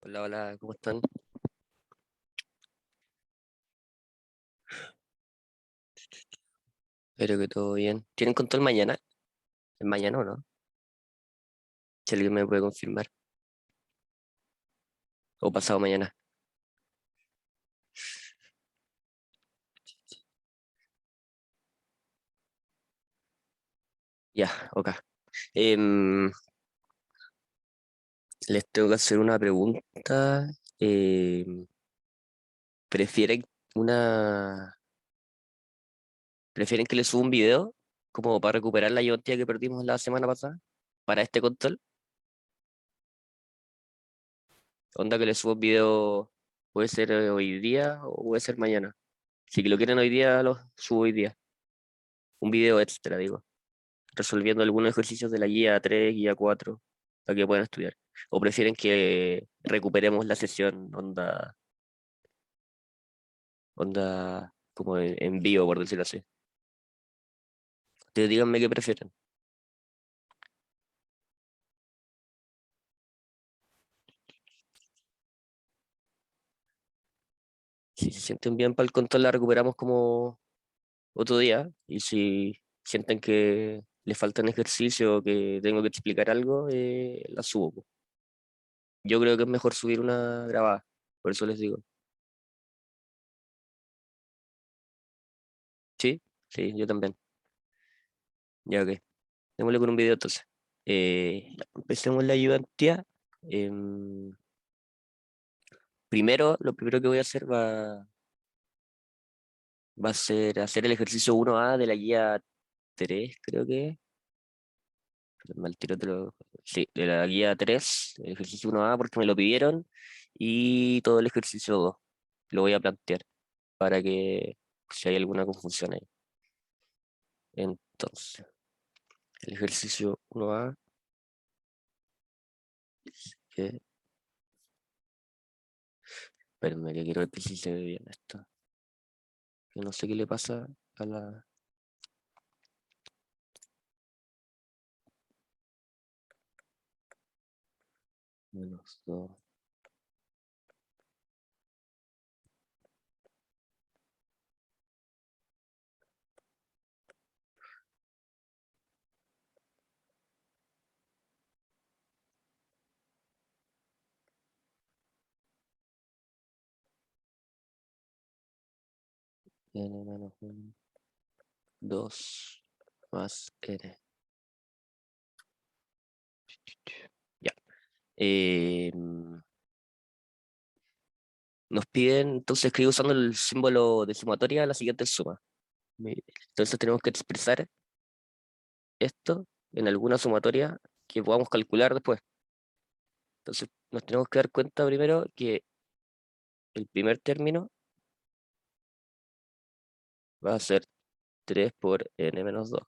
Hola, hola, ¿cómo están? Espero que todo bien. ¿Tienen control mañana? ¿Es mañana o no? Si alguien me puede confirmar. O pasado mañana. Ya, ok. Em, Les tengo que hacer una pregunta. Em, ¿Prefieren una... ¿Prefieren que les suba un video como para recuperar la llantía que perdimos la semana pasada? Para este control. Onda que les suba un video, puede ser hoy día o puede ser mañana. Si que lo quieren hoy día, lo subo hoy día. Un video extra, digo. Resolviendo algunos ejercicios de la guía 3 guía 4 para que puedan estudiar. ¿O prefieren que recuperemos la sesión onda como en vivo, por decirlo así? Ustedes díganme qué prefieren. Si se sienten bien para el control, la recuperamos como otro día. Y si sienten que les faltan ejercicio o que tengo que explicar algo, la subo, po. Yo creo que es mejor subir una grabada, por eso les digo. ¿Sí? Sí, yo también. Ya, ok. Démosle con un video entonces. Ya, empecemos la ayudantía. Em, Lo primero que voy a hacer va a ser hacer el ejercicio 1A de la guía 3, creo que es. Mal tiro sí, de la guía 3, el ejercicio 1A porque me lo pidieron, y todo el ejercicio 2. Lo voy a plantear para que si hay alguna confusión ahí. Entonces, el ejercicio 1A, que, espérenme que quiero ver que sí se ve bien esto. Que no sé qué le pasa a la -2. N-1, 2 más N. Ya. Eh, Nos piden entonces escribir usando el símbolo de sumatoria la siguiente suma. Entonces tenemos que expresar esto en alguna sumatoria que podamos calcular después. Entonces nos tenemos que dar cuenta primero que el primer término va a ser 3 por n menos 2.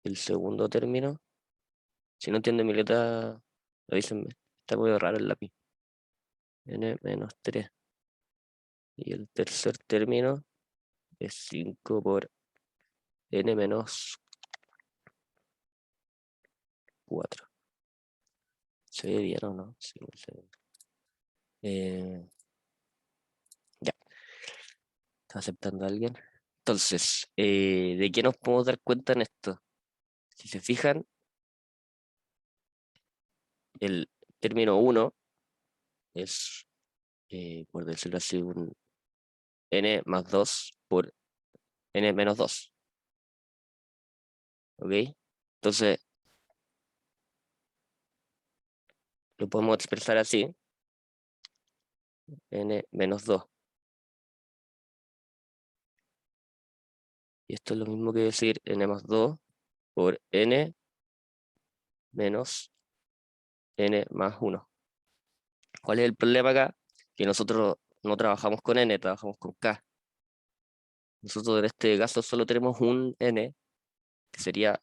El segundo término, si no entienden mi letra, avísenme. Está muy raro el lápiz. N menos 3. Y el tercer término es 5 por n menos 4. ¿Se ve bien o no? Sí, se ve. Ya, ¿está aceptando a alguien? Entonces, ¿de qué nos podemos dar cuenta en esto? Si se fijan, el término uno es, por decirlo así, un n más 2 por n menos 2. ¿Ok? Entonces, lo podemos expresar así, n menos 2. Y esto es lo mismo que decir n más 2 por n menos n más 1. ¿Cuál es el problema acá? Que nosotros no trabajamos con n, trabajamos con k. Nosotros en este caso solo tenemos un n, que sería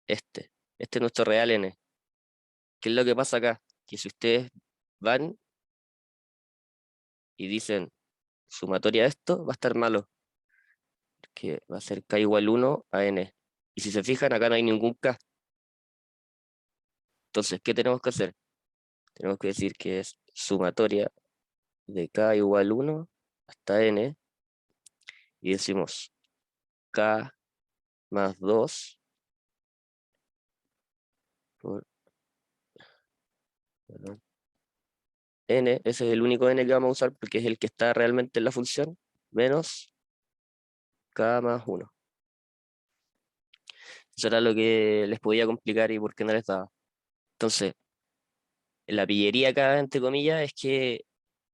este. Este es nuestro real n. ¿Qué es lo que pasa acá? Que si ustedes van y dicen sumatoria de esto, va a estar malo, que va a ser k igual 1 a n. Y si se fijan, acá no hay ningún k. Entonces, ¿qué tenemos que hacer? Tenemos que decir que es sumatoria de k igual 1 hasta n, y decimos k más 2 por perdón, n, ese es el único n que vamos a usar porque es el que está realmente en la función, menos k más 1. Eso era lo que les podía complicar y por qué no les daba. Entonces, la pillería acá, entre comillas, es que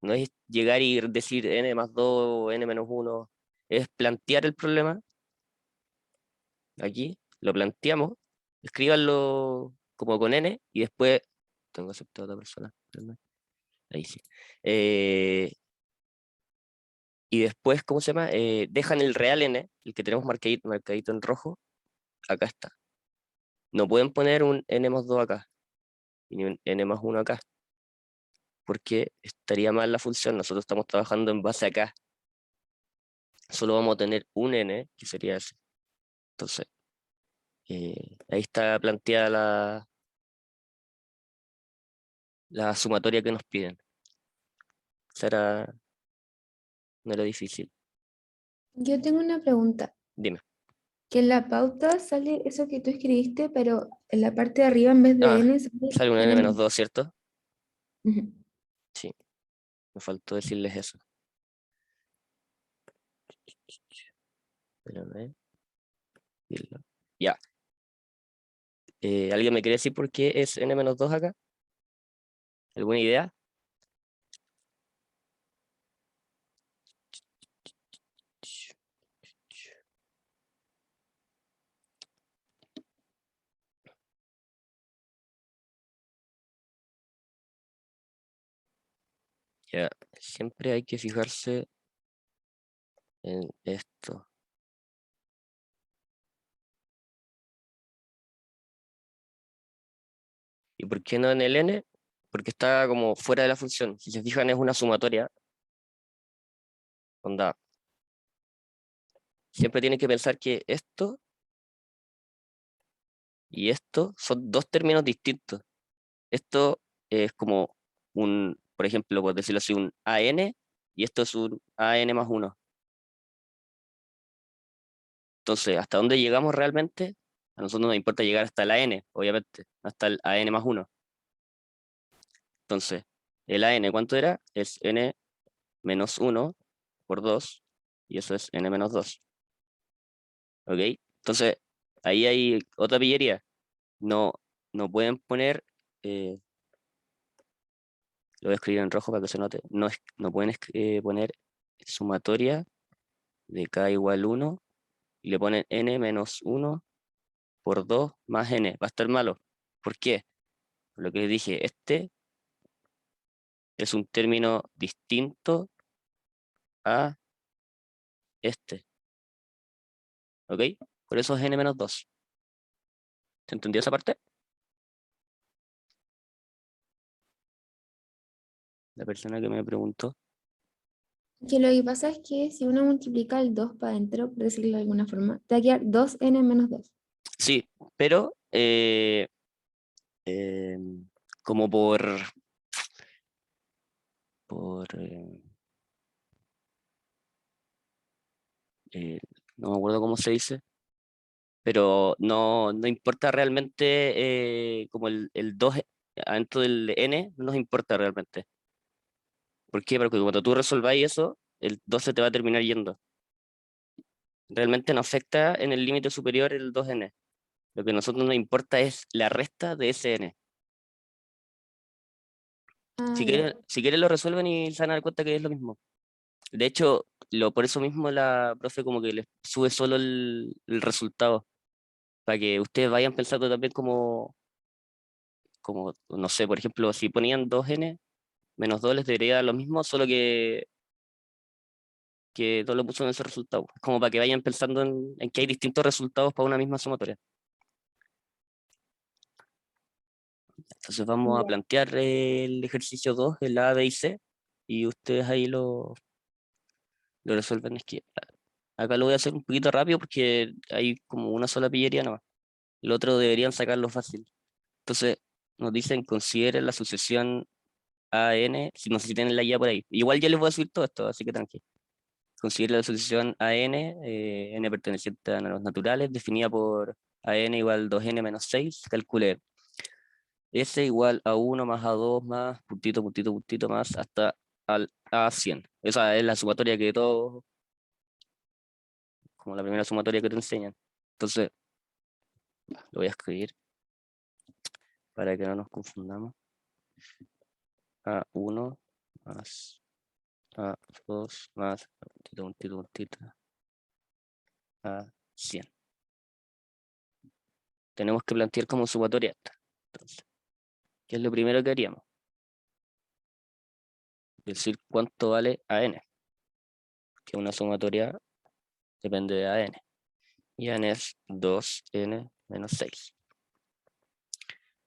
no es llegar y decir n más 2 o n menos 1, es plantear el problema. Aquí lo planteamos, escríbanlo como con n y después, tengo aceptado a otra persona, espérame, ahí sí. Y después, ¿cómo se llama? Dejan el real n, el que tenemos marcadito en rojo, acá está. No pueden poner un n más 2 acá, ni un n más 1 acá, porque estaría mal la función. Nosotros estamos trabajando en base acá. Solo vamos a tener un n, que sería ese. Entonces, ahí está planteada la sumatoria que nos piden. Será, no era difícil. Yo tengo una pregunta. Dime. Que en la pauta sale eso que tú escribiste, pero en la parte de arriba en vez de Ah, n sale sale un n n menos menos. 2, ¿cierto? Ujú. Sí, me faltó decirles eso. Espérame, dilo. Ya. ¿Alguien me quiere decir por qué es n menos 2 acá? ¿Alguna idea? Ya, siempre hay que fijarse en esto. ¿Y por qué no en el n? Porque está como fuera de la función. Si se fijan, es una sumatoria. Onda, siempre tienen que pensar que esto y esto son dos términos distintos. Esto es como un, por ejemplo, por decirlo así, un AN, y esto es un AN más 1. Entonces, ¿hasta dónde llegamos realmente? A nosotros nos importa llegar hasta la N, obviamente, hasta el AN más 1. Entonces, el AN, ¿cuánto era? Es N menos 1 por 2, y eso es N menos 2. ¿Ok? Entonces, ahí hay otra pillería. No, no pueden poner, lo voy a escribir en rojo para que se note, no pueden poner sumatoria de k igual 1 y le ponen n menos 1 por 2 más n. Va a estar malo. ¿Por qué? Por lo que les dije, este es un término distinto a este. ¿Ok? Por eso es n menos 2. ¿Se entendió esa parte? La persona que me preguntó. Que lo que pasa es que si uno multiplica el 2 para adentro, por decirlo de alguna forma, te va a quedar 2n menos 2. Sí, pero eh, como por eh, no me acuerdo cómo se dice, pero no importa realmente como el 2 adentro del n, no nos importa realmente. ¿Por qué? Porque cuando tú resolváis eso, el 2 se te va a terminar yendo. Realmente no afecta en el límite superior el 2n. Lo que a nosotros nos importa es la resta de ese n. Ah, ya. Si quieren lo resuelven y se van a dar cuenta que es lo mismo. De hecho, por eso mismo la profe como que les sube solo el resultado, para que ustedes vayan pensando también como, no sé, por ejemplo, si ponían 2n menos 2 les debería dar lo mismo, solo que todo lo puso en ese resultado. Es como para que vayan pensando en que hay distintos resultados para una misma sumatoria. Entonces vamos a Ya. plantear el ejercicio 2, el A, B y C, y ustedes ahí lo resuelven. Es que acá lo voy a hacer un poquito rápido porque hay como una sola pillería nomás. El otro deberían sacarlo fácil. Entonces, nos dicen consideren la sucesión AN, si no sé si tienen la guía por ahí. Igual ya les voy a subir todo esto, así que tranqui. Considera la sucesión AN, n perteneciente a números naturales, definida por AN igual 2n menos 6, calcule S igual a 1 más A2 más puntito, puntito, puntito más hasta al A100. Esa es la sumatoria que todos, como la primera sumatoria que te enseñan. Entonces, lo voy a escribir para que no nos confundamos. A1 más A2 más puntito, puntito, puntito, A100. Tenemos que plantear como sumatoria esta. Entonces, ¿qué es lo primero que haríamos? Decir cuánto vale AN, que una sumatoria depende de AN. Y AN es 2n menos 6.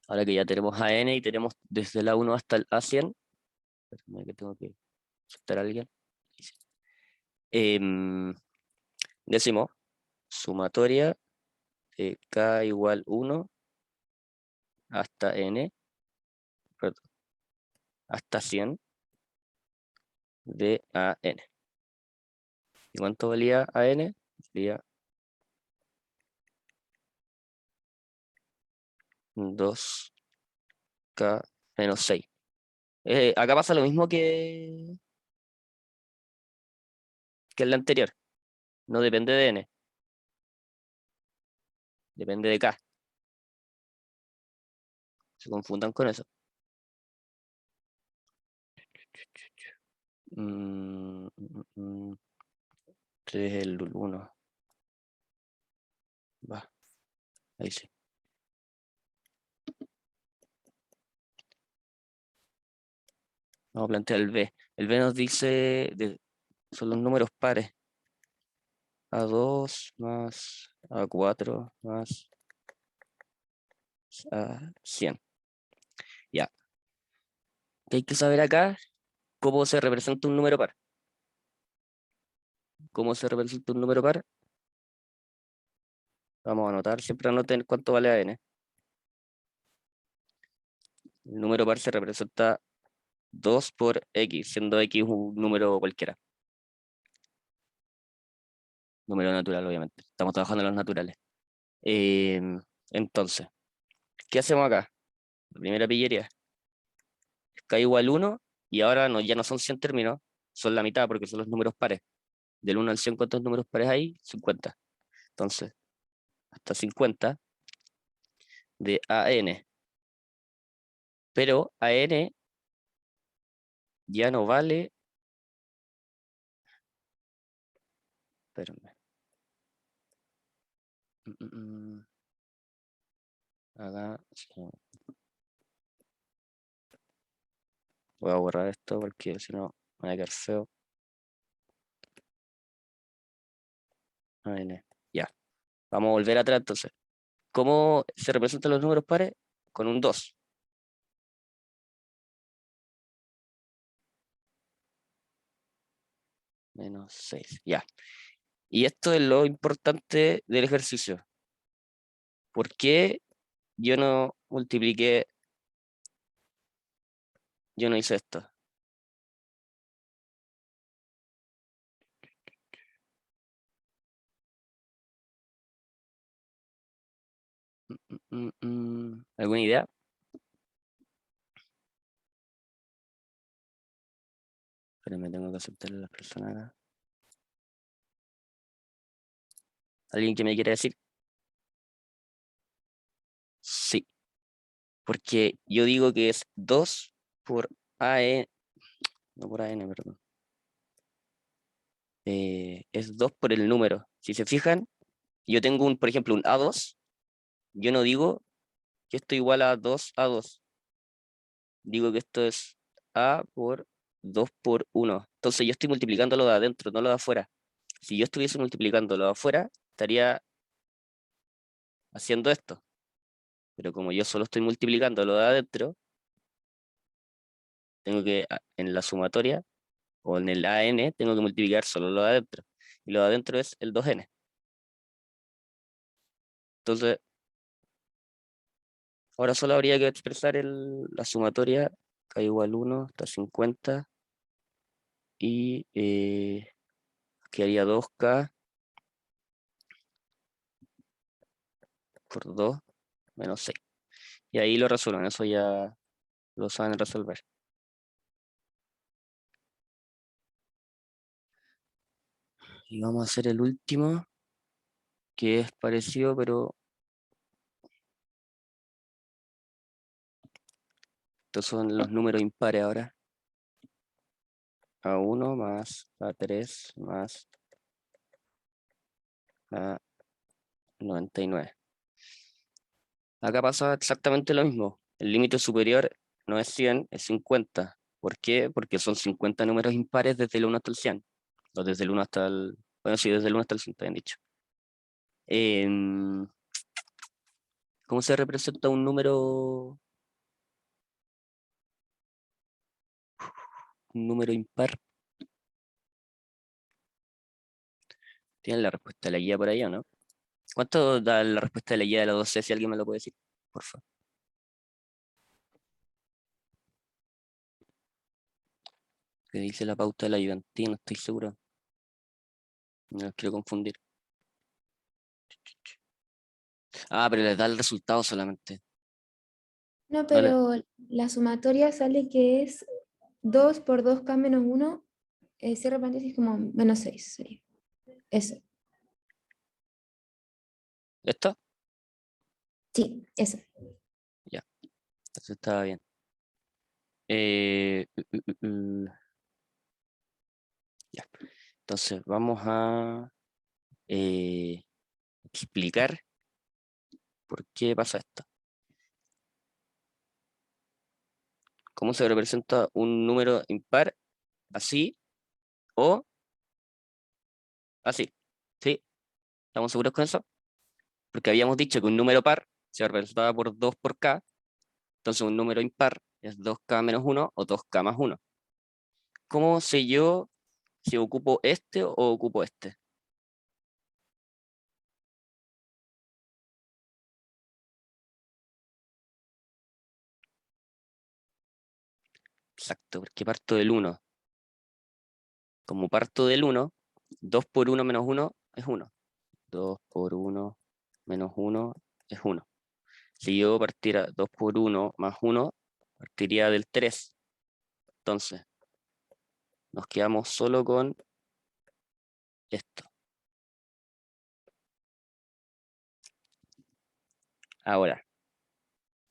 Ahora que ya tenemos AN y tenemos desde la 1 hasta el A100, espérame que tengo que aceptar a alguien. Decimos sumatoria de k igual 1 hasta n, perdón, hasta 100 de AN. ¿Y cuánto valía AN? Valía 2k menos 6. Acá pasa lo mismo que el anterior. No depende de n, depende de k. Se confundan con eso. Este es el 1. Va, ahí sí. Vamos a plantear el B. El B nos dice, son los números pares. A2 más A4 más A100. Ya. ¿Qué hay que saber acá? ¿Cómo se representa un número par? ¿Cómo se representa un número par? Vamos a anotar, siempre anoten cuánto vale a n. El número par se representa 2 por x, siendo x un número cualquiera. Número natural, obviamente. Estamos trabajando en los naturales. Entonces, ¿qué hacemos acá? La primera pillería. K igual 1 y ahora no, ya no son 100 términos, son la mitad porque son los números pares. Del 1 al 100, ¿cuántos números pares hay? 50. Entonces, hasta 50 de AN. Pero AN ya no vale. Espérame. Acá. Sí. Voy a borrar esto porque si no me va a quedar feo. AN. Ya. Vamos a volver atrás entonces. ¿Cómo se representan los números pares? Con un 2. Menos 6. Ya. Y esto es lo importante del ejercicio. ¿Por qué yo no multipliqué? Yo no hice esto. ¿Alguna idea? Pero me tengo que aceptarle a las personas acá. ¿Alguien que me quiera decir? Sí. Porque yo digo que es 2 por AN. No por AN, perdón. Es 2 por el número. Si se fijan, yo tengo por ejemplo, un A2. Yo no digo que esto igual a 2A2. Digo que esto es A por 2 por 1. Entonces yo estoy multiplicando lo de adentro, no lo de afuera. Si yo estuviese multiplicando lo de afuera, estaría haciendo esto. Pero como yo solo estoy multiplicando lo de adentro, tengo que, en la sumatoria, o en el AN, tengo que multiplicar solo lo de adentro. Y lo de adentro es el 2n. Entonces, Ahora solo habría que expresar la sumatoria, k igual 1 hasta 50, y quedaría 2k por 2 menos 6. Y ahí lo resuelven, eso ya lo saben resolver. Y vamos a hacer el último, que es parecido, pero estos son los números impares ahora. A1 más A3 más A99. Acá pasa exactamente lo mismo. El límite superior no es 100, es 50. ¿Por qué? Porque son 50 números impares desde el 1 hasta el 100. O desde el 1 hasta el... Bueno, sí, desde el 1 hasta el 100, te han dicho. Em, ¿Cómo se representa un número impar? ¿Tienen la respuesta de la guía por ahí o no? ¿Cuánto da la respuesta de la guía de la 12? Si alguien me lo puede decir, por favor. Que dice la pauta de la ayudantía, no estoy seguro. No los quiero confundir. Ah, pero les da el resultado solamente. No, No le... pero la sumatoria sale que es 2 por 2k menos 1, cierre paréntesis como menos 6 sería. Eso, ¿Esto? sí, eso. Ya, eso estaba bien. Eh, uh, uh, uh, ya. Entonces, vamos a explicar por qué pasa esto. ¿Cómo se representa un número impar así o así? ¿Sí? ¿Estamos seguros con eso? Porque habíamos dicho que un número par se representaba por 2 por k, entonces un número impar es 2k menos 1 o 2k más 1. ¿Cómo sé yo si ocupo este o ocupo este? Exacto, porque parto del 1. Como parto del 1, 2 por 1 menos 1 es 1. 2 por 1 menos 1 es 1. Si yo partiera 2 por 1 más 1, partiría del 3. Entonces, nos quedamos solo con esto. Ahora,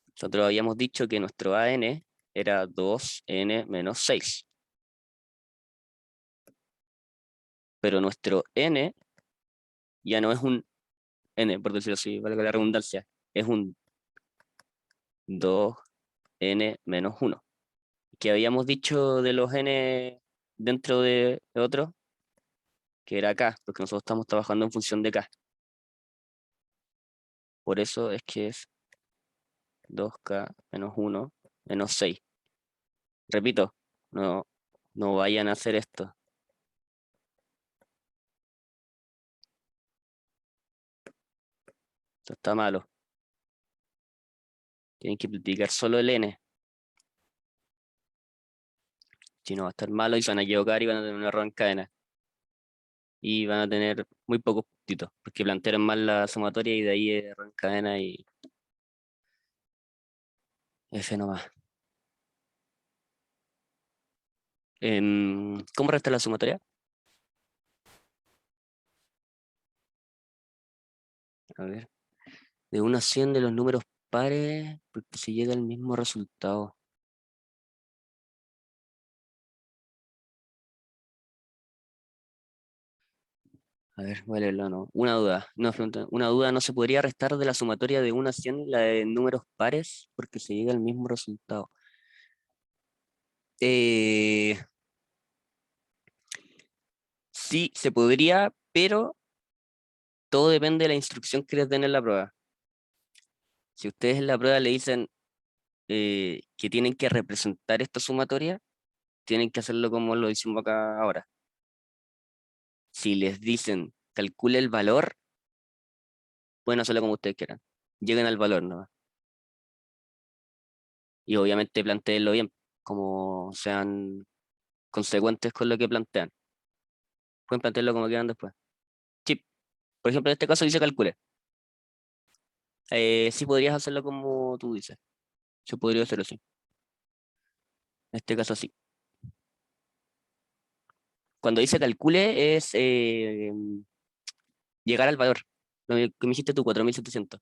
nosotros habíamos dicho que nuestro AN era 2n menos 6. Pero nuestro n ya no es un n, por decirlo así, valga la redundancia. Es un 2n menos 1. Que habíamos dicho de los n dentro de otro, que era k, porque nosotros estamos trabajando en función de k. Por eso es que es 2k menos 1 menos 6. Repito, no, no vayan a hacer esto. Esto está malo. Tienen que multiplicar solo el n. Si no, va a estar malo y se van a equivocar y van a tener un error en cadena. Y van a tener muy pocos puntitos, porque plantearon mal la sumatoria y de ahí error en cadena y F nomás. ¿Cómo resta la sumatoria? A ver. De 1 a 100 de los números pares, porque se llega al mismo resultado. A ver, voy a leerlo, ¿no? Una duda. Una duda, ¿no se podría restar de la sumatoria de 1 a 100 la de números pares? Porque se llega al mismo resultado. Eh, sí, se podría, pero todo depende de la instrucción que les den en la prueba. Si ustedes en la prueba le dicen que tienen que representar esta sumatoria, tienen que hacerlo como lo hicimos acá ahora. Si les dicen calcule el valor, pueden hacerlo como ustedes quieran. Lleguen al valor, ¿no? Y obviamente planteenlo bien, como sean consecuentes con lo que plantean. Pueden plantearlo como quieran después. Sí, por ejemplo, en este caso dice calcule. Sí podrías hacerlo como tú dices. Se podría hacer así. En este caso sí. Cuando dice calcule es llegar al valor. Lo que me dijiste tú, 4700.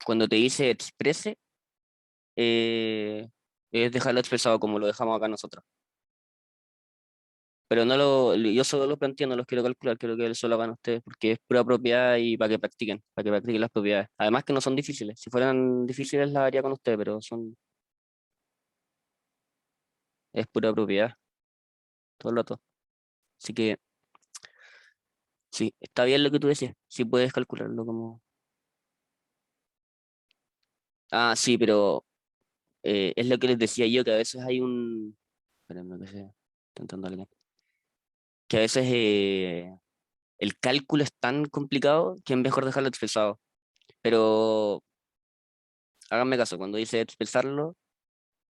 Cuando te dice exprese, eh, es dejarlo expresado como lo dejamos acá nosotros. Pero yo solo lo planteo, no los quiero calcular, quiero que él solo hagan ustedes, porque es pura propiedad y para que practiquen las propiedades. Además que no son difíciles. Si fueran difíciles las haría con ustedes, pero es pura propiedad, todo el rato. Así que sí, está bien lo que tú decías. Sí puedes calcularlo como. Ah, sí, pero es lo que les decía yo, que a veces hay un. Espérenme que sea. Intentando alguien. Que a veces el cálculo es tan complicado que es mejor dejarlo expresado. Pero háganme caso, cuando dice expresarlo,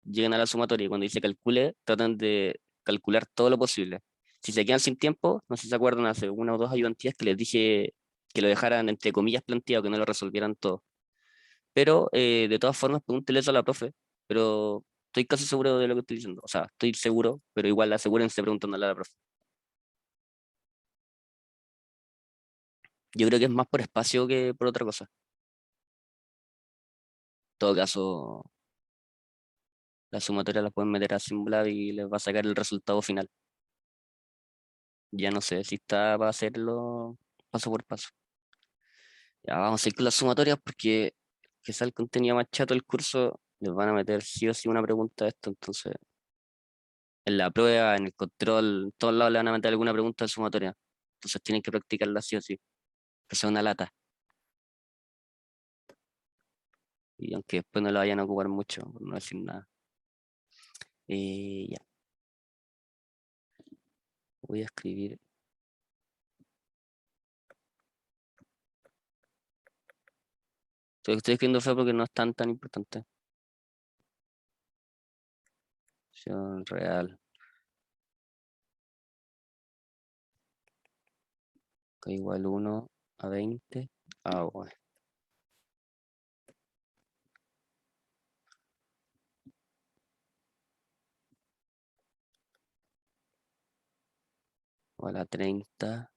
lleguen a la sumatoria y cuando dice calcule, tratan de calcular todo lo posible. Si se quedan sin tiempo, no sé si se acuerdan, hace una o dos ayudantías que les dije que lo dejaran entre comillas planteado, que no lo resolvieran todo. Pero de todas formas, pregúntele eso a la profe, pero estoy casi seguro de lo que estoy diciendo. O sea, estoy seguro, pero igual asegúrense preguntándole a la profe. Yo creo que es más por espacio que por otra cosa. En todo caso, la sumatoria la pueden meter a Simulab y les va a sacar el resultado final. Ya no sé si está para hacerlo paso por paso. Ya vamos a ir con las sumatorias porque que sea el contenido más chato del curso, les van a meter sí o sí una pregunta de esto. Entonces, en la prueba, en el control, en todos lados le van a meter alguna pregunta de sumatoria. Entonces tienen que practicarla sí o sí, que sea una lata. Y aunque después no la vayan a ocupar mucho, por no decir nada. Ya, voy a escribir. Estoy escribiendo feo porque no es tan importante. Función real. Que igual 1 a 20. Ah, bueno. Igual a 30,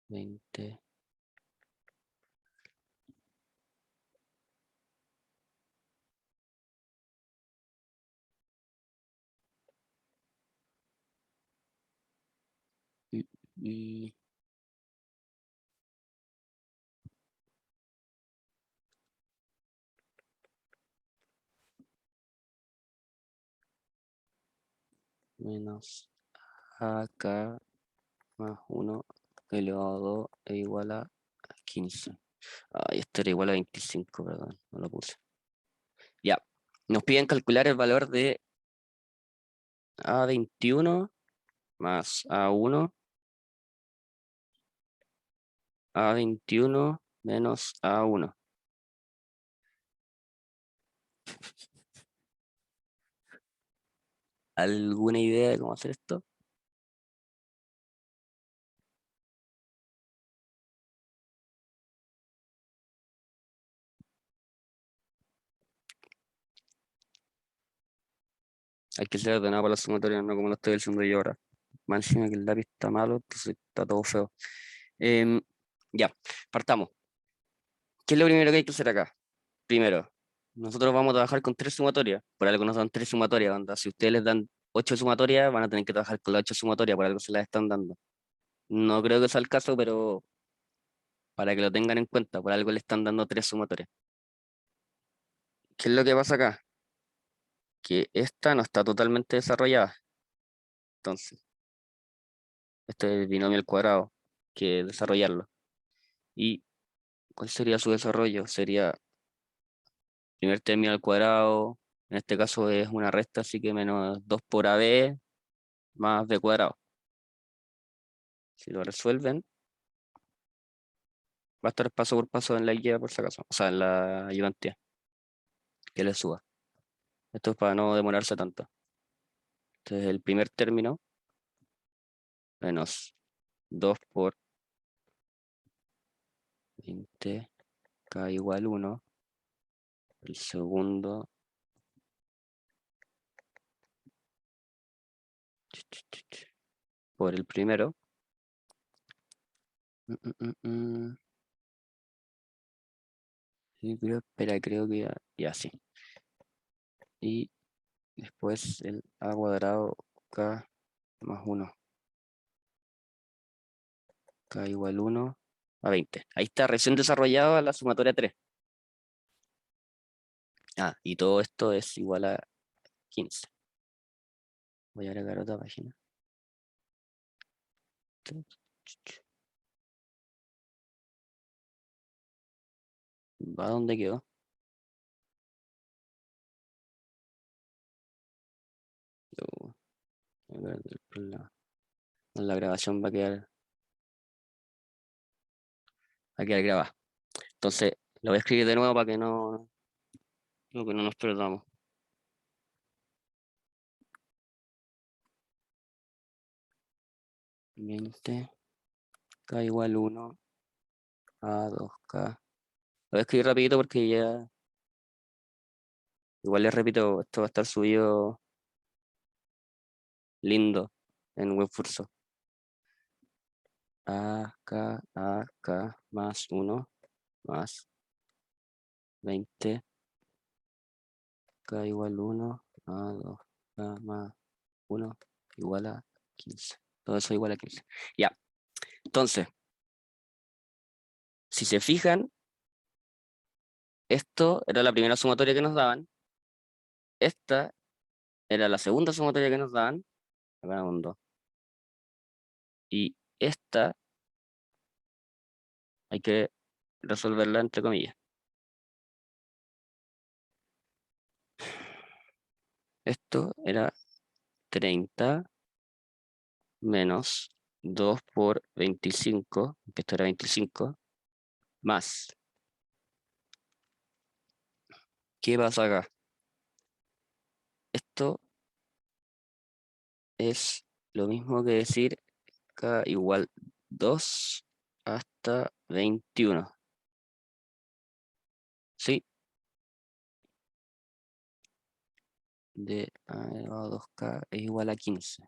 20. Y menos AK más 1 elevado a 2 es igual a 15. Ay, esto era igual a 25, perdón, no lo puse. Ya, nos piden calcular el valor de A21 más A1, A21 menos A1. ¿Alguna idea de cómo hacer esto? Hay que ser ordenado para la sumatoria, no como lo estoy diciendo yo ahora. Más encima que el lápiz está malo, entonces está todo feo. Em, ya, partamos. ¿Qué es lo primero que hay que hacer acá? Primero, nosotros vamos a trabajar con tres sumatorias. Por algo nos dan tres sumatorias, onda. Si ustedes les dan 8 sumatorias, van a tener que trabajar con las 8 sumatorias, por algo se las están dando. No creo que sea el caso, pero para que lo tengan en cuenta, por algo le están dando tres sumatorias. ¿Qué es lo que pasa acá? Que esta no está totalmente desarrollada. Entonces, este es el binomio al cuadrado, que desarrollarlo. ¿Y cuál sería su desarrollo? Sería primer término al cuadrado, en este caso es una resta, así que menos 2 por AB más B cuadrado. Si lo resuelven, Va a estar paso por paso en la guía por si acaso. O sea, en la ayudantía. Que le suba. Esto es para no demorarse tanto. Entonces el primer término menos 2 por 20 k igual 1. El segundo por el primero. Sí, creo que ya sí. Y después el a cuadrado k más 1. K igual 1 a 20. Ahí está recién desarrollada la sumatoria 3. Ah, y todo esto es igual a 15. Voy a agregar otra página. ¿Va dónde quedó? A ver, la grabación va a quedar grabada. Entonces, lo voy a escribir de nuevo para que no nos perdamos. 20 k igual 1 a 2k. Lo voy a escribir rapidito porque ya... Igual les repito, esto va a estar subido lindo en Webfurso. A, K más 1 más 20 k igual 1 a 2k más 1 igual a 15. Todo eso igual a 15. Ya, entonces, si se fijan, esto era la primera sumatoria que nos daban. Esta era la segunda sumatoria que nos daban. Acá un 2. Y esta hay que resolverla entre comillas. Esto era 30 menos 2 por 25, que esto era 25, más. ¿Qué pasa acá? Esto es lo mismo que decir k igual 2 hasta 21. ¿Sí? De a elevado a 2k es igual a 15.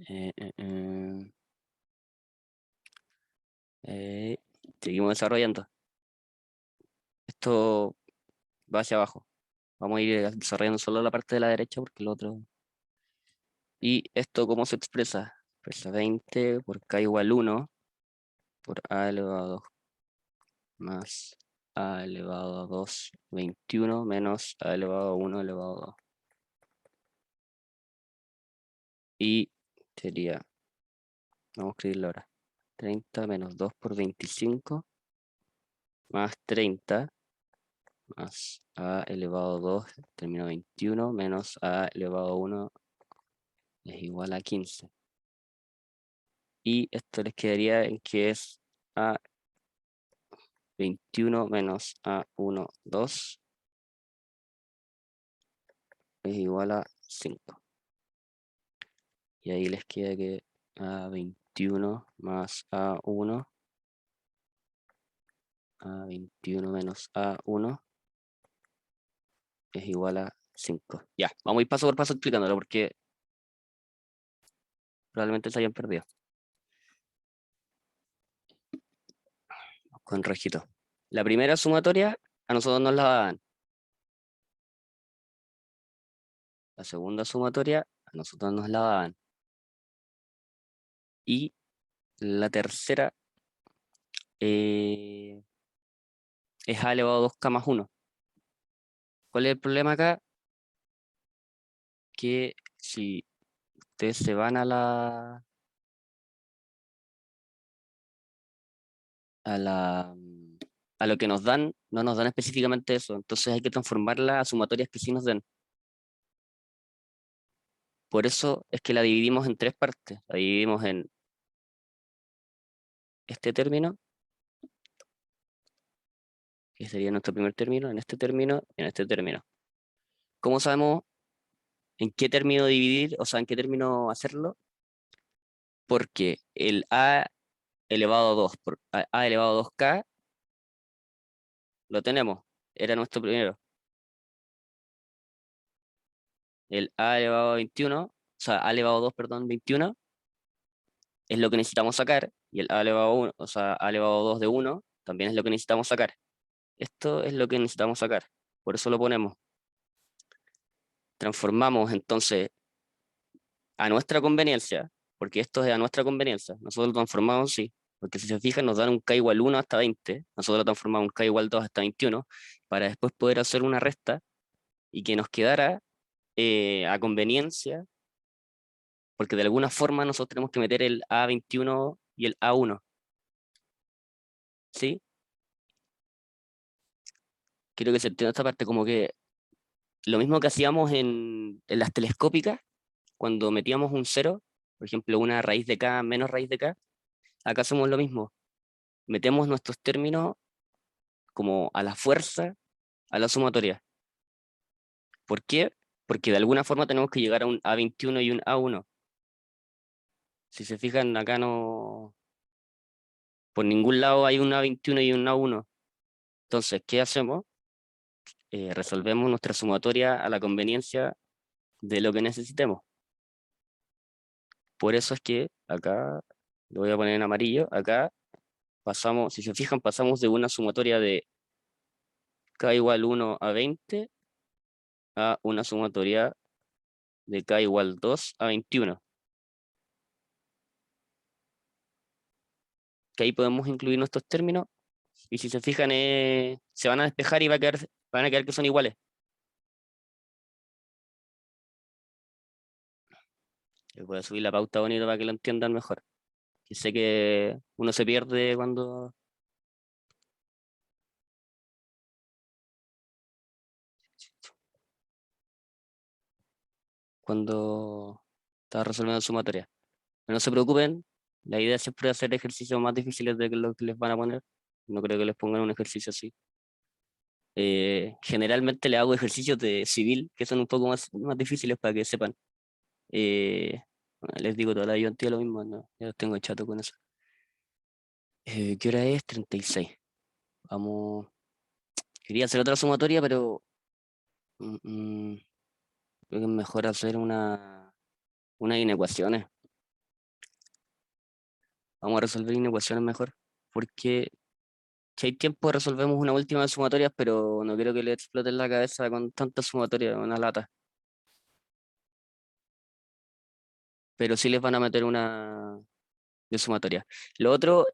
Eh, eh, eh. Seguimos desarrollando. Esto va hacia abajo. Vamos a ir desarrollando solo la parte de la derecha porque el otro... ¿Y esto cómo se expresa? Expresa 20 por k igual 1 por a elevado a 2 más a elevado a 2, 21 menos a elevado a 1 elevado a 2. Y sería, vamos a escribirlo ahora, 30 menos 2 por 25 más 30 más a elevado a 2, término 21, menos a elevado a 1 es igual a 15. Y esto les quedaría en que es a 21 menos a 1, 2 es igual a 5. Y ahí les queda que a 21 más a1, a 21 menos a1 es igual a 5. Ya, vamos a ir paso por paso explicándolo porque probablemente se hayan perdido. Con rojito. La primera sumatoria a nosotros nos la daban. La segunda sumatoria a nosotros nos la daban. Y la tercera es a elevado a 2k más 1. ¿Cuál es el problema acá? Que si ustedes se van a lo que nos dan, no nos dan específicamente eso. Entonces hay que transformarla a sumatorias que sí nos den. Por eso es que la dividimos en tres partes. La dividimos en este término, que sería nuestro primer término, en este término y en este término. ¿Cómo sabemos en qué término dividir, o sea, en qué término hacerlo? Porque el a elevado a 2 por a elevado a 2k lo tenemos, era nuestro primero. El a elevado a 21, o sea, a elevado a 2, perdón, 21, es lo que necesitamos sacar, y el a elevado a 1, o sea, a elevado a 2 de 1, también es lo que necesitamos sacar. Esto es lo que necesitamos sacar, por eso lo ponemos. Transformamos entonces a nuestra conveniencia, porque esto es a nuestra conveniencia, nosotros lo transformamos, sí, porque si se fijan nos dan un k igual 1 hasta 20, nosotros lo transformamos un k igual 2 hasta 21, para después poder hacer una resta y que nos quedara a conveniencia, porque de alguna forma nosotros tenemos que meter el A21 y el A1, ¿sí? Quiero que se entienda esta parte, como que lo mismo que hacíamos en las telescópicas, cuando metíamos un cero, por ejemplo, una raíz de k menos raíz de k, acá hacemos lo mismo, metemos nuestros términos como a la fuerza, a la sumatoria. ¿Por qué? Porque de alguna forma tenemos que llegar a un A21 y un A1. Si se fijan, acá no, por ningún lado hay un A21 y un A1. Entonces, ¿qué hacemos? Resolvemos nuestra sumatoria a la conveniencia de lo que necesitemos. Por eso es que acá, lo voy a poner en amarillo, acá pasamos, si se fijan, pasamos de una sumatoria de k igual 1 a 20 a una sumatoria de k igual 2 a 21. Que ahí podemos incluir nuestros términos y si se fijan, se van a despejar y van a quedar que son iguales. Les voy a subir la pauta bonita para que lo entiendan mejor. Que sé que uno se pierde cuando está resolviendo sumatoria. Pero no se preocupen, la idea siempre es hacer ejercicios más difíciles de lo que les van a poner. No creo que les pongan un ejercicio así. Generalmente le hago ejercicios de civil, que son un poco más difíciles para que sepan. Bueno, les digo toda la ayudantía lo mismo, no, ya los tengo chato con eso. ¿Qué hora es? 36. Vamos. Quería hacer otra sumatoria, pero mm, mm, creo que es mejor hacer unas inecuaciones. Vamos a resolver inecuaciones mejor, porque si hay tiempo resolvemos una última sumatoria, pero no quiero que le exploten la cabeza con tantas sumatorias, una lata. Pero sí les van a meter una de sumatoria. Lo otro,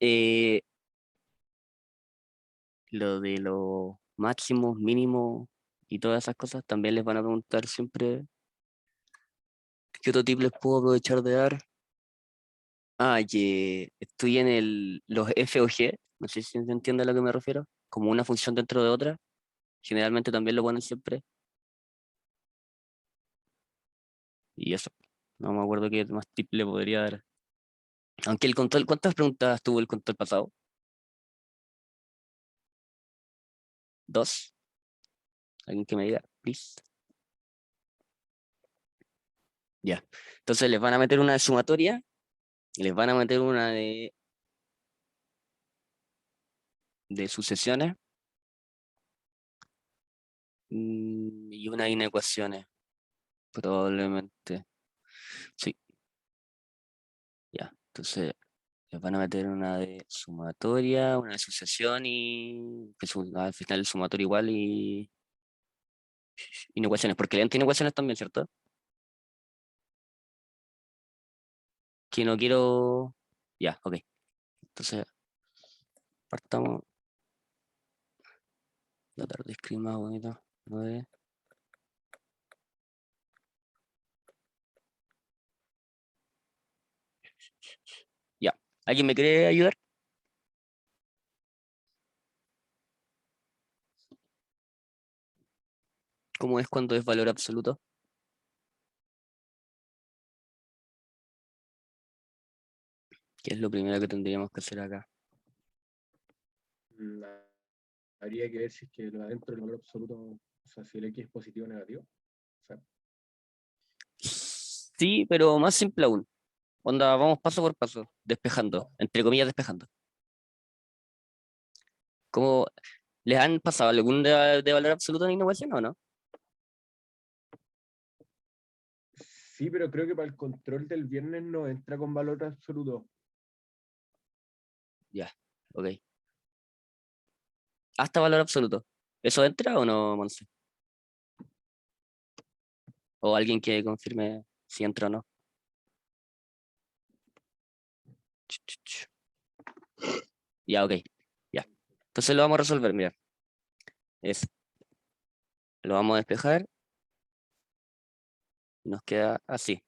lo de los máximos, mínimos y todas esas cosas, también les van a preguntar siempre qué otro tip les puedo aprovechar de dar. Ah, que estoy en los F o G, no sé si se entiende a lo que me refiero, como una función dentro de otra. Generalmente también lo ponen siempre. Y eso, no me acuerdo qué más tip le podría dar. Aunque el control, ¿cuántas preguntas tuvo el control pasado? ¿Dos? ¿Alguien que me diga, please? Ya. Entonces les van a meter una de sumatoria y les van a meter una de sucesiones y una de inecuaciones, probablemente. Sí, ya. Entonces les van a meter una de sumatoria, una de sucesión y que al final el sumatorio igual y inecuaciones, porque le dan inecuaciones también, ¿cierto? Que no quiero. Ya, ok. Entonces, partamos. La tarde escribe más bonito. 9. Ya. ¿Alguien me quiere ayudar? ¿Cómo es cuando es valor absoluto? ¿Qué es lo primero que tendríamos que hacer acá? Mm, Habría que ver si es que lo de adentro del valor absoluto, o sea, si el X es positivo o negativo. O sea, Sí, pero más simple aún. Onda, vamos paso por paso, despejando, entre comillas despejando. ¿Cómo les han pasado algún de valor absoluto en innovación o no? sí, pero creo que para el control del viernes no entra con valor absoluto. Ya, ok. Hasta valor absoluto. ¿Eso entra o no, Monse? O alguien que confirme si entra o no. Ch, ch, ch. Ya, ok. Ya. Entonces lo vamos a resolver, mira. Es, lo vamos a despejar y nos queda así.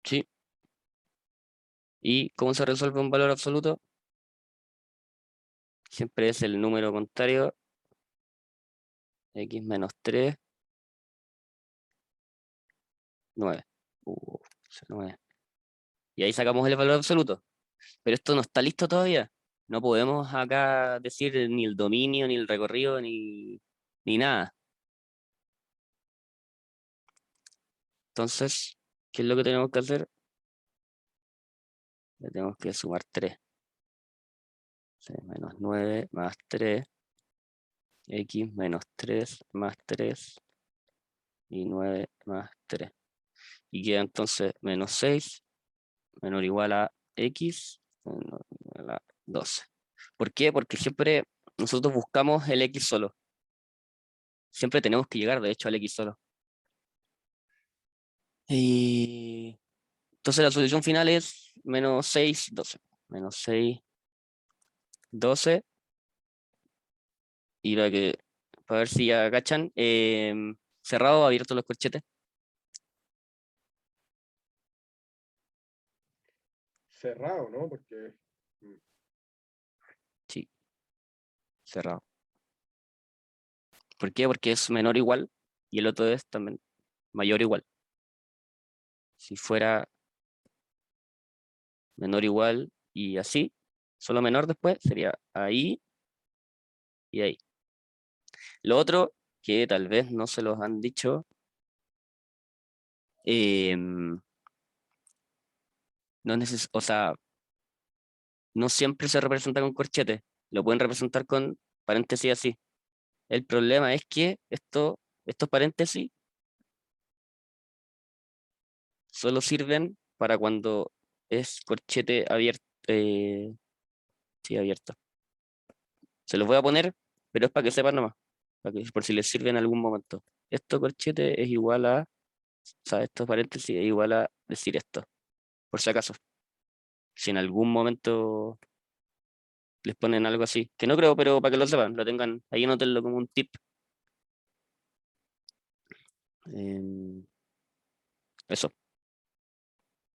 ¿Sí? ¿Y cómo se resuelve un valor absoluto? Siempre es el número contrario, x menos 3, 9. 9. Y ahí sacamos el valor absoluto. Pero esto no está listo todavía. No podemos acá decir ni el dominio, ni el recorrido, ni nada. Entonces, ¿qué es lo que tenemos que hacer? Le tenemos que sumar 3. Menos 9 más 3, x menos 3 más 3 y 9 más 3. Y queda entonces menos 6 menor o igual a x menor o igual a 12. ¿Por qué? Porque siempre nosotros buscamos el x solo. Siempre tenemos que llegar, de hecho, al x solo. Y entonces la solución final es menos 6, 12. Menos 6, 12. Y para ver si ya cachan, cerrado o abierto los corchetes. Cerrado, ¿no? Porque Sí, cerrado. ¿Por qué? Porque es menor o igual y el otro es también mayor o igual. Si fuera menor o igual y así, solo menor después sería ahí y ahí. Lo otro, que tal vez no se los han dicho, no o sea, no siempre se representa con corchete, lo pueden representar con paréntesis así. El problema es que estos paréntesis solo sirven para cuando es corchete abierto. Sí, abierto. Se los voy a poner, pero es para que sepan nomás, por si les sirve en algún momento. Esto corchete es igual a, o sea, estos paréntesis es igual a decir esto, por si acaso. Si en algún momento les ponen algo así, que no creo, pero para que lo sepan, lo tengan, ahí anótenlo como un tip. Eso.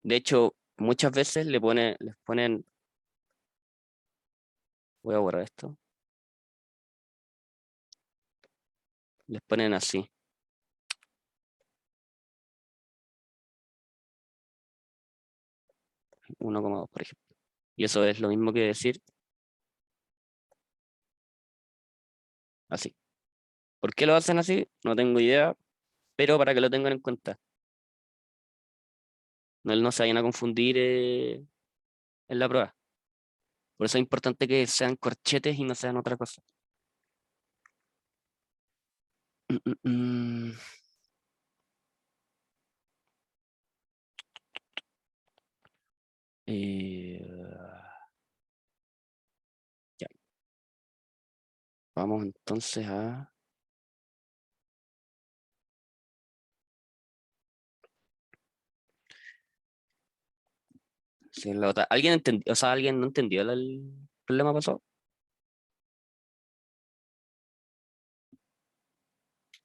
De hecho, muchas veces les ponen, voy a borrar esto, les ponen así, 1,2 por ejemplo. Y eso es lo mismo que decir así. ¿Por qué lo hacen así? No tengo idea, pero para que lo tengan en cuenta. No se vayan a confundir en la prueba. Por eso es importante que sean corchetes y no sean otra cosa. Mm, mm, mm. Eh, ya. Vamos entonces a... sí, la otra. ¿Alguien entendió? O sea, ¿alguien no entendió el problema pasado?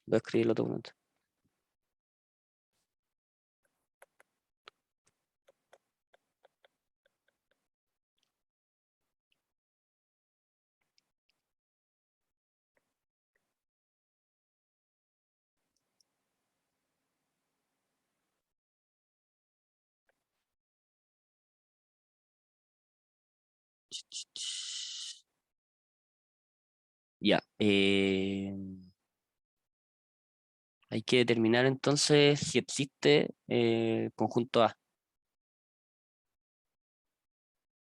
Voy a escribir el otro momento. Ya. Hay que determinar entonces si existe conjunto A.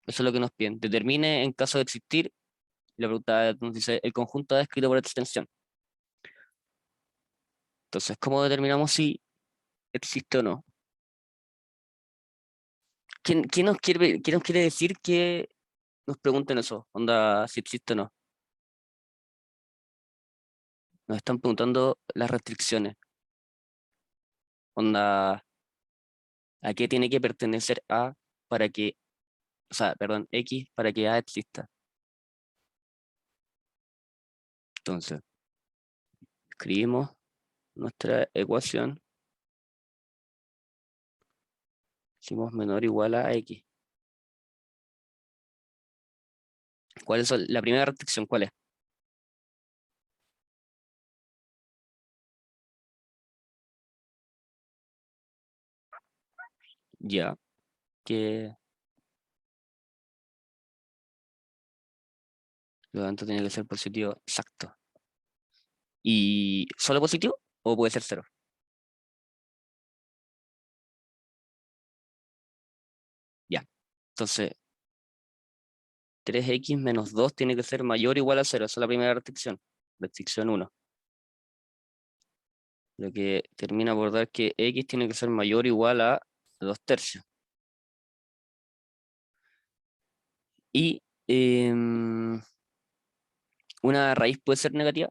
Eso es lo que nos piden. Determine en caso de existir. La pregunta nos dice el conjunto A escrito por extensión. Entonces, ¿cómo determinamos si existe o no? ¿Quién nos quiere decir que nos pregunten eso? Onda, si existe o no. Nos están preguntando las restricciones. Onda, ¿a qué tiene que pertenecer A para que, o sea, perdón, X para que A exista? Entonces, escribimos nuestra ecuación. Hicimos menor o igual a X. ¿Cuál es la primera restricción? ¿Cuál es? Ya, que lo tanto tiene que ser positivo, exacto. ¿Y solo positivo o puede ser cero? Ya, entonces 3x menos 2 tiene que ser mayor o igual a 0. Esa es la primera restricción. Restricción 1. Lo que termina por dar que x tiene que ser mayor o igual a 2 tercios. Y una raíz puede ser negativa.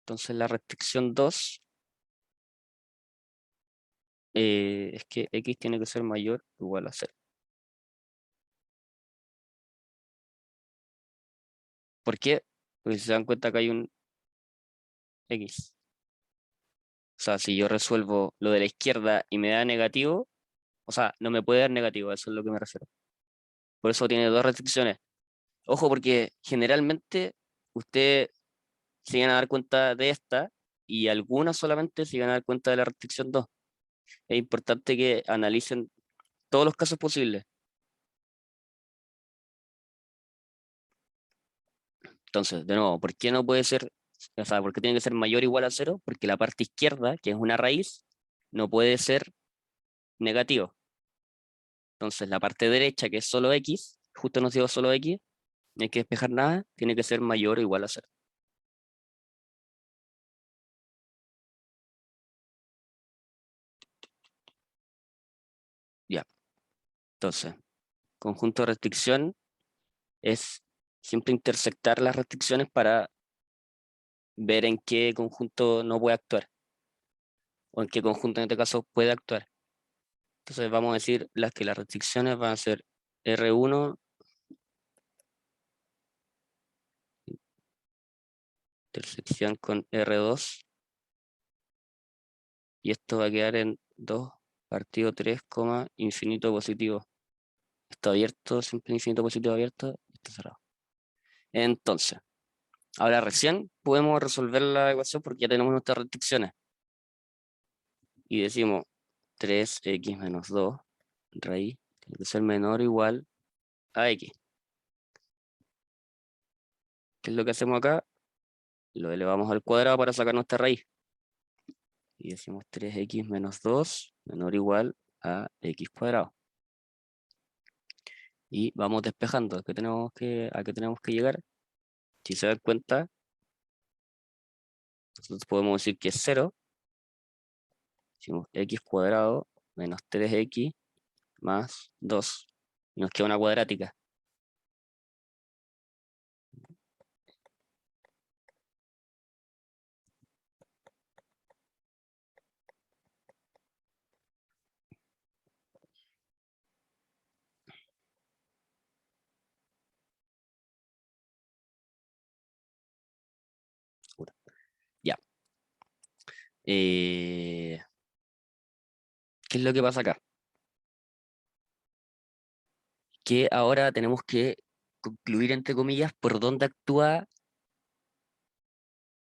Entonces la restricción 2 es que x tiene que ser mayor o igual a 0. ¿Por qué? Porque si se dan cuenta que hay un x. O sea, si yo resuelvo lo de la izquierda y me da negativo, o sea, no me puede dar negativo, eso es lo que me refiero. Por eso tiene dos restricciones. Ojo, porque generalmente ustedes se van a dar cuenta de esta y algunas solamente se van a dar cuenta de la restricción 2. Es importante que analicen todos los casos posibles. Entonces, de nuevo, ¿por qué no puede ser, o sea, por qué tiene que ser mayor o igual a 0? Porque la parte izquierda, que es una raíz, no puede ser negativo. Entonces, la parte derecha, que es solo x, justo nos dio solo x, no hay que despejar nada, tiene que ser mayor o igual a 0. Ya, entonces, conjunto de restricción es siempre intersectar las restricciones para ver en qué conjunto no puede actuar, o en qué conjunto en este caso puede actuar. Entonces vamos a decir las restricciones van a ser R1, intersección con R2, y esto va a quedar en 2 partido 3, infinito positivo. Esto abierto, siempre infinito positivo abierto, esto cerrado. Entonces, ahora recién podemos resolver la ecuación porque ya tenemos nuestras restricciones. Y decimos 3x menos 2, raíz, tiene que ser menor o igual a x. ¿Qué es lo que hacemos acá? Lo elevamos al cuadrado para sacar nuestra raíz. Y decimos 3x menos 2 menor o igual a x cuadrado. Y vamos despejando. ¿A qué tenemos que llegar? Si se dan cuenta, nosotros podemos decir que es 0. Decimos x cuadrado menos 3x más 2. Y nos queda una cuadrática. Ya. ¿Qué es lo que pasa acá? Que ahora tenemos que concluir, entre comillas, por dónde actúa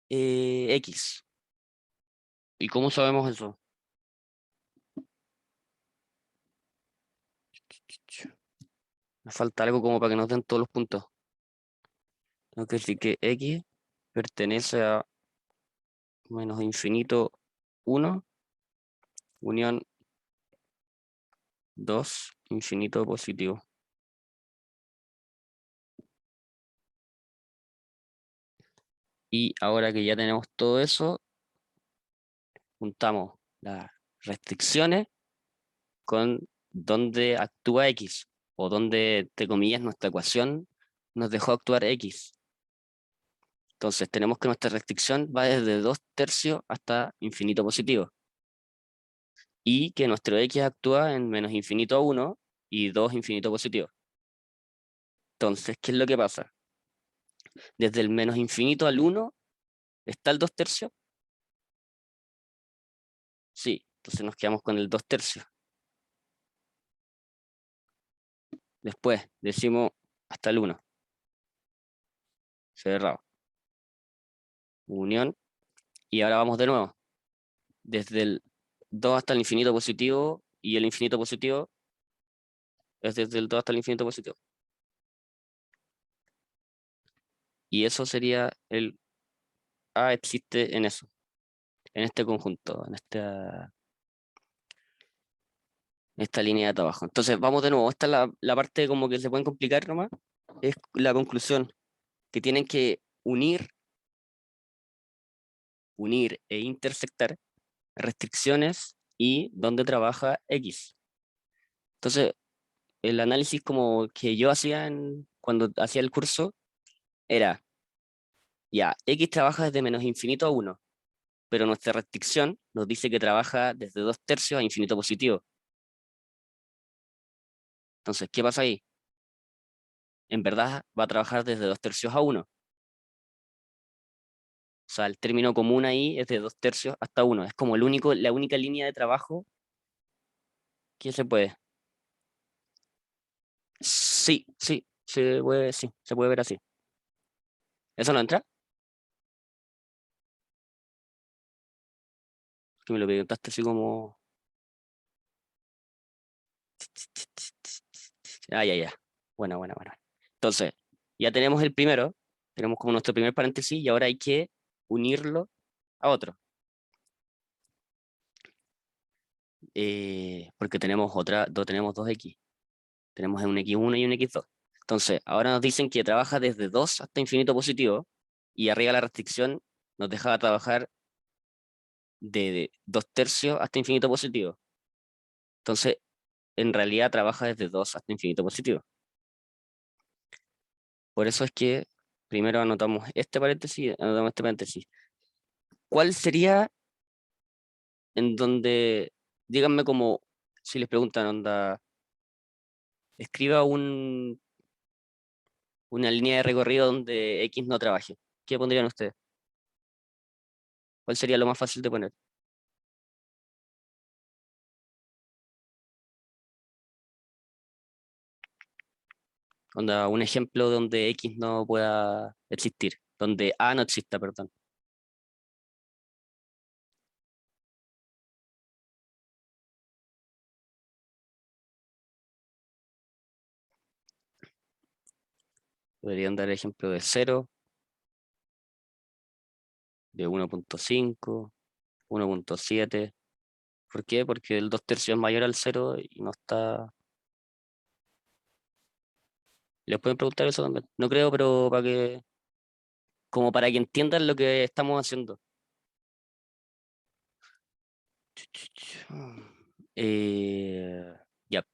X. ¿Y cómo sabemos eso? Me falta algo como para que nos den todos los puntos. Tengo que decir que X pertenece a menos infinito 1, unión 2, infinito positivo. Y ahora que ya tenemos todo eso, juntamos las restricciones con dónde actúa X, o dónde, entre comillas, nuestra ecuación nos dejó actuar X. Entonces tenemos que nuestra restricción va desde 2/3 hasta infinito positivo. Y que nuestro X actúa en menos infinito a 1 y 2 infinito positivo. Entonces, ¿qué es lo que pasa? Desde el menos infinito al 1 está el 2/3. Sí, entonces nos quedamos con el 2/3. Después decimos hasta el 1. Cerrado. Unión. Y ahora vamos de nuevo. Desde el 2 hasta el infinito positivo y el infinito positivo es desde el 2 hasta el infinito positivo. Y eso sería el A existe en eso, en este conjunto, en esta línea de trabajo. Entonces, vamos de nuevo. Esta es la parte como que se pueden complicar nomás. Es la conclusión, que tienen que unir e intersectar restricciones y dónde trabaja X. Entonces, el análisis como que yo hacía cuando hacía el curso era, ya, X trabaja desde menos infinito a 1, pero nuestra restricción nos dice que trabaja desde 2/3 a infinito positivo. Entonces, ¿qué pasa ahí? En verdad va a trabajar desde 2/3 a 1. O sea, el término común ahí es de 2/3 hasta 1. Es como la única línea de trabajo que se puede. Sí, sí, se puede ver así. ¿Eso no entra? Que me lo preguntaste así como... Ah, ya, ya. Bueno. Entonces, ya tenemos el primero, tenemos como nuestro primer paréntesis y ahora hay que unirlo a otro. Porque tenemos dos X. Tenemos un X1 y un X2. Entonces, ahora nos dicen que trabaja desde 2 hasta infinito positivo y arriba la restricción nos dejaba trabajar de 2/3 hasta infinito positivo. Entonces, en realidad trabaja desde 2 hasta infinito positivo. Por eso es que primero anotamos este paréntesis, anotamos este paréntesis. ¿Cuál sería en donde, díganme como, si les preguntan, onda, escriba una línea de recorrido donde X no trabaje? ¿Qué pondrían ustedes? ¿Cuál sería lo más fácil de poner? Onda, un ejemplo donde X no pueda existir, donde A no exista, perdón. Podrían dar ejemplo de 0, de 1.5, 1.7. ¿Por qué? Porque el 2/3 es mayor al 0 y no está... Les pueden preguntar eso también. No creo, pero como para que entiendan lo que estamos haciendo. Eh, ya,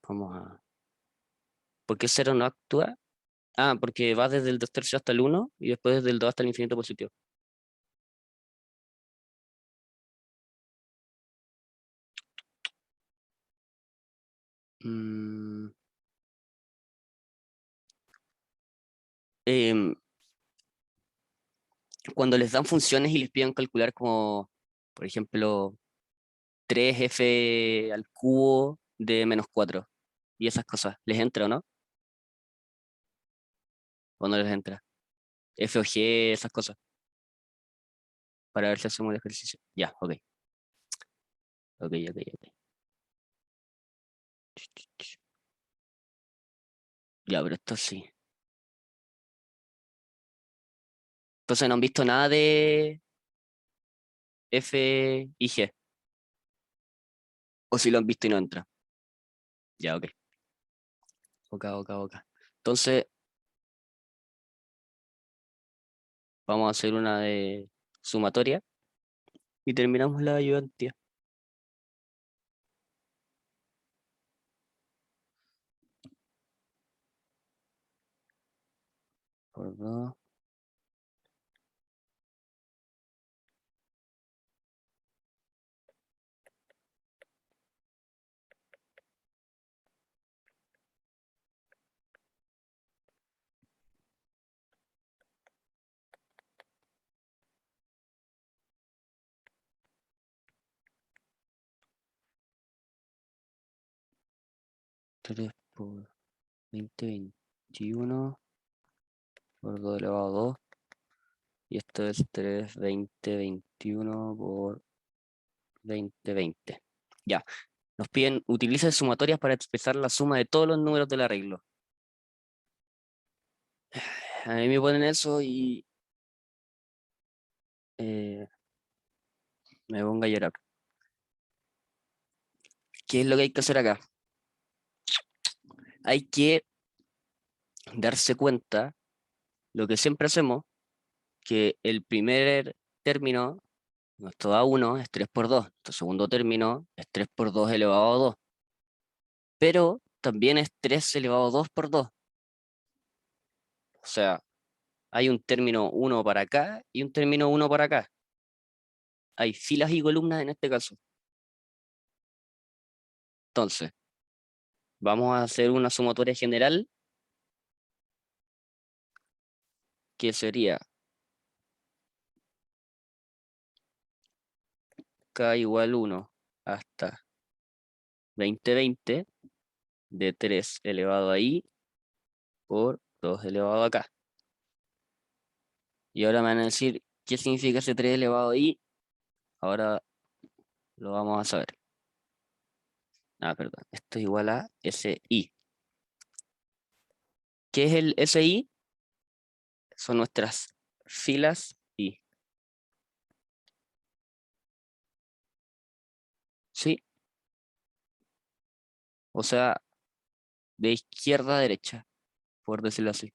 vamos a... ¿Por qué 0 no actúa? Ah, porque va desde el 2/3 hasta el 1 y después desde el 2 hasta el infinito positivo. Mm, em, Cuando les dan funciones y les piden calcular como, por ejemplo, 3f al cubo de -4 y esas cosas, ¿les entra o no? ¿O no les entra? F o G, esas cosas, para ver si hacemos el ejercicio. Ya, ok. Ya, pero esto sí. Entonces no han visto nada de F y G. O si lo han visto y no entra. Ya, ok. Ok. Entonces, vamos a hacer una de sumatoria y terminamos la ayudantía. Por 2. Tres por 20, 21 por 2 elevado a 2. Y esto es 3, 20, 21 por 20, 20. Ya. Nos piden, utilice sumatorias para expresar la suma de todos los números del arreglo. A mí me ponen eso y me pongo a llorar. ¿Qué es lo que hay que hacer acá? Hay que darse cuenta, lo que siempre hacemos, que el primer término, nuestro A1 es 3 por 2, nuestro segundo término es 3 por 2 elevado a 2, pero también es 3 elevado a 2 por 2. O sea, hay un término 1 para acá y un término 1 para acá. Hay filas y columnas en este caso. Entonces, vamos a hacer una sumatoria general que sería k igual 1 hasta 2020 de 3 elevado a i por 2 elevado a acá. Y ahora me van a decir qué significa ese 3 elevado a i. Ahora lo vamos a saber. Ah, perdón. Esto es igual a SI. ¿Qué es el SI? Son nuestras filas I. ¿Sí? O sea, de izquierda a derecha, por decirlo así.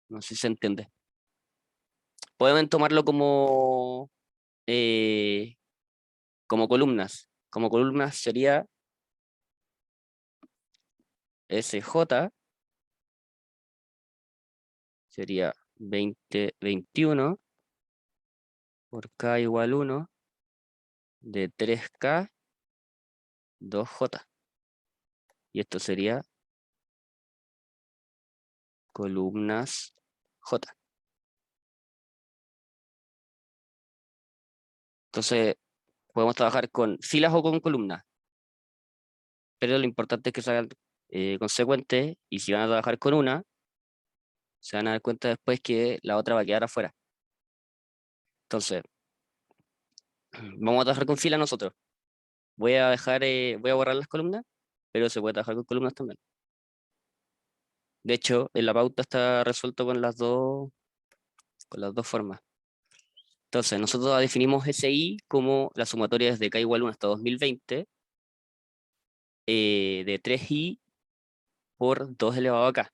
No sé si se entiende. Pueden tomarlo como columnas. Como columnas sería SJ, sería 20, 21 por K igual 1 de 3K 2J. Y esto sería columnas J. Entonces, podemos trabajar con filas o con columnas, pero lo importante es que sean consecuentes, y si van a trabajar con una, se van a dar cuenta después que la otra va a quedar afuera. Entonces, vamos a trabajar con filas nosotros. Voy a borrar las columnas, pero se puede trabajar con columnas también. De hecho, en la pauta está resuelto con las dos formas. Entonces, nosotros definimos SI como la sumatoria desde K igual 1 hasta 2020 de 3i por 2 elevado a K.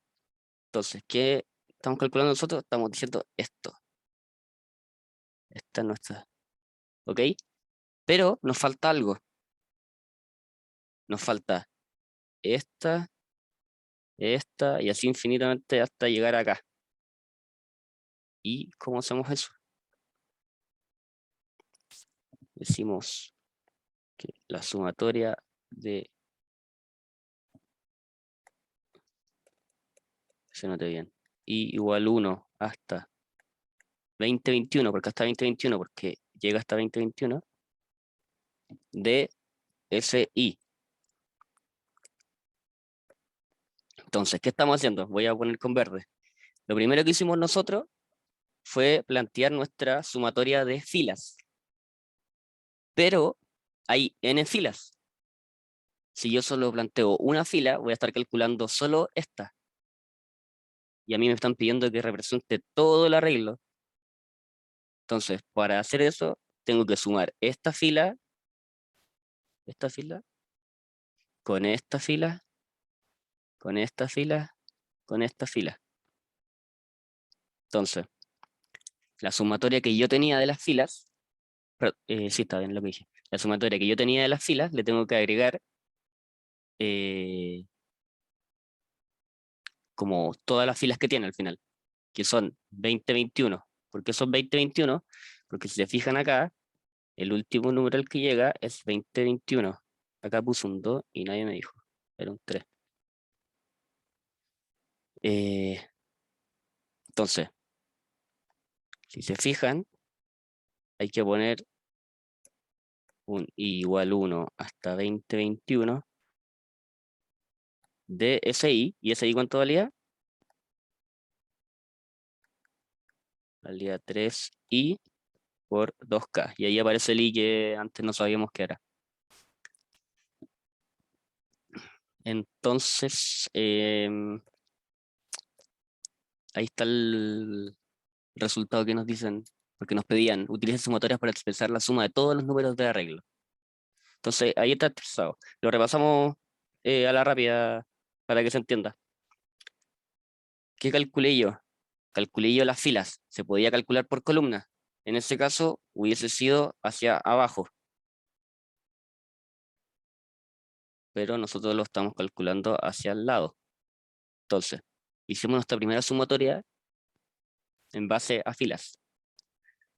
Entonces, ¿qué estamos calculando nosotros? Estamos diciendo esto. Esta es nuestra. ¿Ok? Pero nos falta algo. Nos falta esta y así infinitamente hasta llegar acá. ¿Y cómo hacemos eso? Decimos que la sumatoria de... Se note bien. I igual 1 hasta 2021, porque hasta 2021, porque llega hasta 2021, de SI. Entonces, ¿qué estamos haciendo? Voy a poner con verde. Lo primero que hicimos nosotros fue plantear nuestra sumatoria de filas. Pero hay n filas. Si yo solo planteo una fila, voy a estar calculando solo esta. y a mí me están pidiendo que represente todo el arreglo. Entonces, para hacer eso, tengo que sumar esta fila, con esta fila, con esta fila, con esta fila. Entonces, la sumatoria que yo tenía de las filas, sí, está bien lo que dije. La sumatoria que yo tenía de las filas, le tengo que agregar como todas las filas que tiene al final, que son 20, 21. ¿Por qué son 20, 21? Porque si se fijan acá, el último número al que llega es 20, 21. Acá puse un 2 y nadie me dijo. Era un 3. Entonces, si se fijan, hay que poner un i igual 1 hasta 20, 21 de SI. ¿Y SI cuánto valía? Valía 3i por 2k. Y ahí aparece el i que antes no sabíamos qué era. Entonces, ahí está el resultado que nos dicen, porque nos pedían, utiliza sumatorias para expresar la suma de todos los números de arreglo. Entonces, ahí está expresado. Lo repasamos a la rápida para que se entienda. ¿Qué calculé yo? Calculé yo las filas. Se podía calcular por columna. En ese caso, hubiese sido hacia abajo. Pero nosotros lo estamos calculando hacia el lado. Entonces, hicimos nuestra primera sumatoria en base a filas.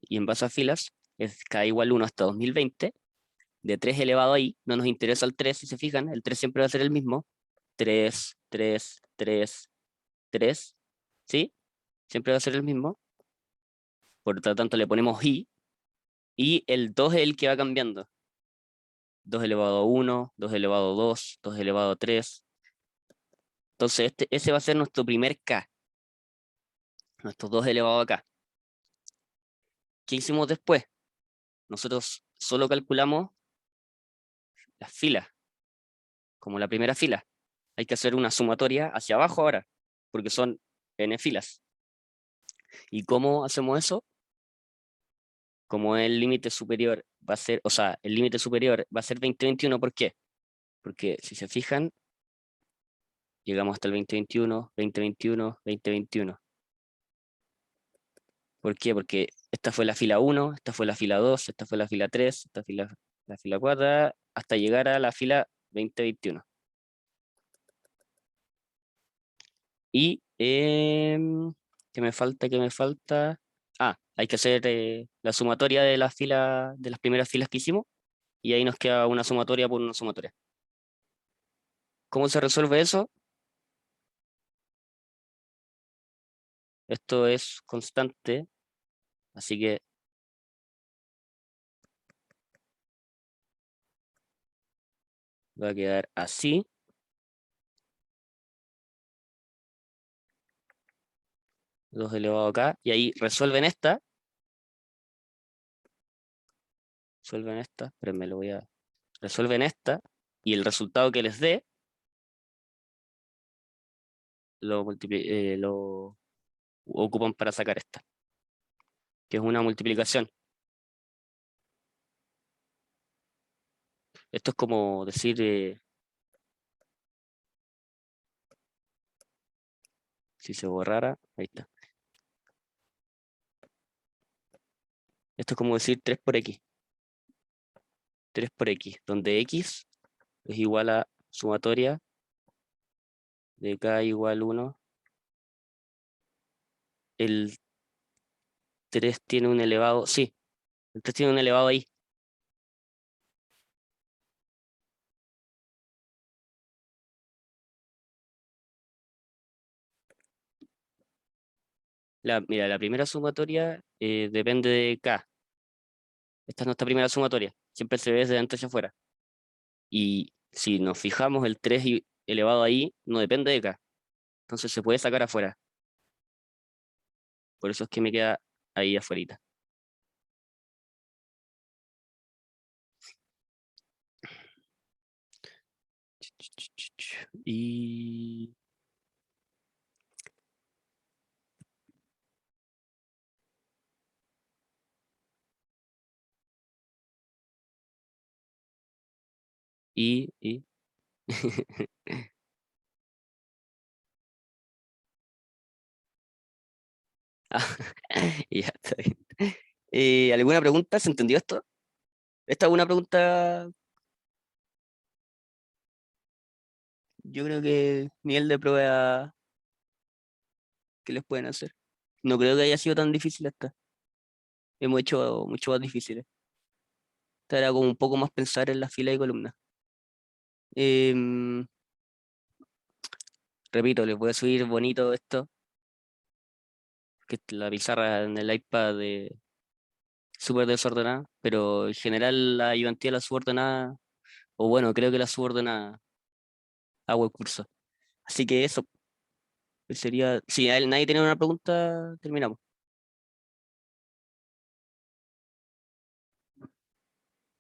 Y en base a filas es k igual 1 hasta 2020. De 3 elevado ahí, no nos interesa el 3, si se fijan, el 3 siempre va a ser el mismo. 3, 3, 3, 3, ¿sí? Siempre va a ser el mismo. Por lo tanto, le ponemos i. Y el 2 es el que va cambiando. 2 elevado a 1, 2 elevado a 2, 2 elevado a 3. Entonces, ese va a ser nuestro primer k. Nuestro 2 elevado a k. ¿Qué hicimos después? Nosotros solo calculamos las filas, como la primera fila. Hay que hacer una sumatoria hacia abajo ahora, porque son n filas. ¿Y cómo hacemos eso? Como el límite superior va a ser, o sea, el límite superior va a ser 2021, ¿por qué? Porque si se fijan, llegamos hasta el 2021, 2021, 2021. ¿Por qué? Porque esta fue la fila 1, esta fue la fila 2, esta fue la fila 3, esta fue la fila 4, hasta llegar a la fila 2021. Y, ¿qué me falta? ¿Qué me falta? Ah, hay que hacer la sumatoria de las filas, de las primeras filas que hicimos, y ahí nos queda una sumatoria por una sumatoria. ¿Cómo se resuelve eso? Esto es constante, así que va a quedar así. 2 elevado acá, y ahí espérenme, resuelven esta, y el resultado que les dé, lo ocupan para sacar esta, que es una multiplicación. Esto es como decir, si se borrara, ahí está. Esto es como decir 3 por x. 3 por x, donde x es igual a sumatoria de k igual 1. El 3 tiene un elevado, sí, el 3 tiene un elevado ahí. Mira, la primera sumatoria depende de k. Esta es nuestra primera sumatoria. Siempre se ve desde dentro hacia afuera. Y si nos fijamos, el 3 elevado ahí no depende de k. Entonces se puede sacar afuera. Por eso es que me queda ahí afuera. Y y. Ah, ya está bien. ¿Alguna pregunta? ¿Se entendió esto? Esta es una pregunta, yo creo que nivel de prueba que les pueden hacer. No creo que haya sido tan difícil esta. Hemos hecho mucho más difíciles. Esta era como un poco más pensar en la fila y columna. Em, repito, les voy a subir bonito esto, que la pizarra en el iPad de súper desordenada, pero en general la ayudantía la subordenada, o bueno, creo que la subordenada hago el curso. Así que eso sería, si nadie tiene una pregunta, terminamos.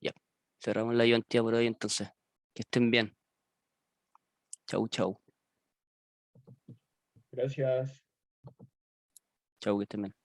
Ya, cerramos la ayudantía por hoy entonces. Que estén bien. Chau, chau. Gracias. Chau, que estén bien.